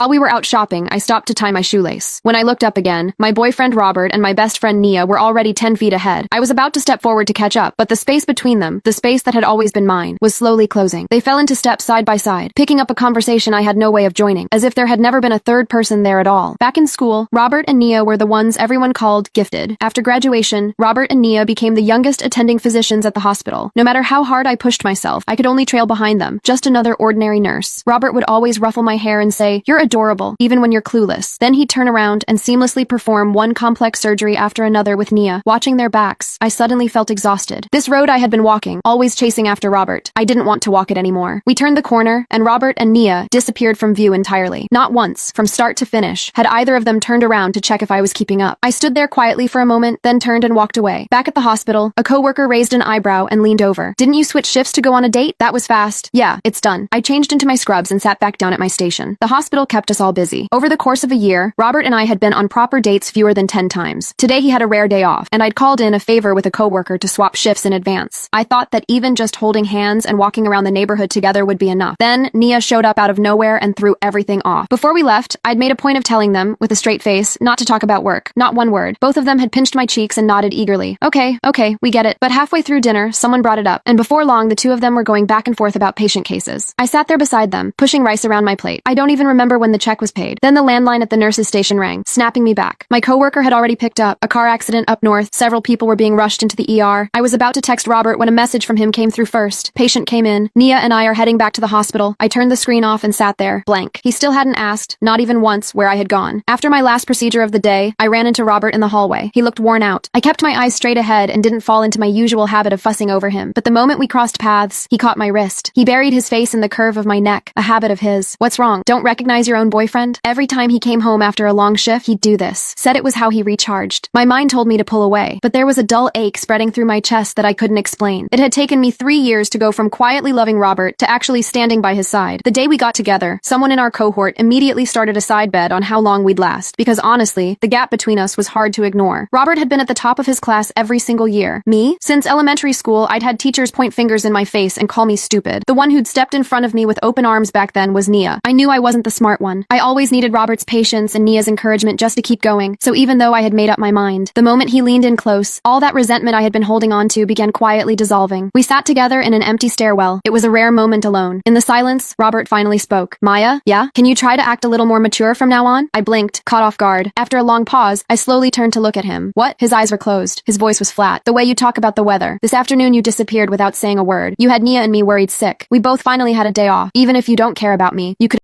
While we were out shopping, I stopped to tie my shoelace. When I looked up again, my boyfriend Robert and my best friend Nia were already 10 feet ahead. I was about to step forward to catch up, but the space between them, the space that had always been mine, was slowly closing. They fell into step side by side, picking up a conversation I had no way of joining, as if there had never been a third person there at all. Back in school, Robert and Nia were the ones everyone called gifted. After graduation, Robert and Nia became the youngest attending physicians at the hospital. No matter how hard I pushed myself, I could only trail behind them, just another ordinary nurse. Robert would always ruffle my hair and say, "You're adorable, even when you're clueless." Then he'd turn around and seamlessly perform one complex surgery after another with Nia. Watching their backs, I suddenly felt exhausted. This road I had been walking, always chasing after Robert. I didn't want to walk it anymore. We turned the corner, and Robert and Nia disappeared from view entirely. Not once, from start to finish, had either of them turned around to check if I was keeping up. I stood there quietly for a moment, then turned and walked away. Back at the hospital, a coworker raised an eyebrow and leaned over. "Didn't you switch shifts to go on a date? That was fast." "Yeah, it's done." I changed into my scrubs and sat back down at my station. The hospital kept us all busy. Over the course of a year, Robert and I had been on proper dates fewer than 10 times. Today he had a rare day off, and I'd called in a favor with a coworker to swap shifts in advance. I thought that even just holding hands and walking around the neighborhood together would be enough. Then Nia showed up out of nowhere and threw everything off. Before we left, I'd made a point of telling them, with a straight face, not to talk about work. Not one word. Both of them had pinched my cheeks and nodded eagerly. Okay, we get it. But halfway through dinner, someone brought it up, and before long the two of them were going back and forth about patient cases. I sat there beside them, pushing rice around my plate. I don't even remember when the check was paid. Then the landline at the nurse's station rang, snapping me back. My coworker had already picked up. A car accident up north. Several people were being rushed into the ER. I was about to text Robert when a message from him came through first. Patient came in. Nia and I are heading back to the hospital. I turned the screen off and sat there, blank. He still hadn't asked, not even once, where I had gone. After my last procedure of the day, I ran into Robert in the hallway. He looked worn out. I kept my eyes straight ahead and didn't fall into my usual habit of fussing over him. But the moment we crossed paths, he caught my wrist. He buried his face in the curve of my neck, a habit of his. "What's wrong? Don't recognize your own boyfriend?" Every time he came home after a long shift, he'd do this. Said it was how he recharged. My mind told me to pull away, but there was a dull ache spreading through my chest that I couldn't explain. It had taken me 3 years to go from quietly loving Robert to actually standing by his side. The day we got together, someone in our cohort immediately started a side bet on how long we'd last, because honestly, the gap between us was hard to ignore. Robert had been at the top of his class every single year. Me? Since elementary school, I'd had teachers point fingers in my face and call me stupid. The one who'd stepped in front of me with open arms back then was Nia. I knew I wasn't the smart one. I always needed Robert's patience and Nia's encouragement just to keep going, so even though I had made up my mind, the moment he leaned in close, all that resentment I had been holding on to began quietly dissolving. We sat together in an empty stairwell. It was a rare moment alone. In the silence, Robert finally spoke. "Maya? Yeah? Can you try to act a little more mature from now on?" I blinked, caught off guard. After a long pause, I slowly turned to look at him. "What?" His eyes were closed. His voice was flat. "The way you talk about the weather. This afternoon you disappeared without saying a word. You had Nia and me worried sick. We both finally had a day off. Even if you don't care about me, you could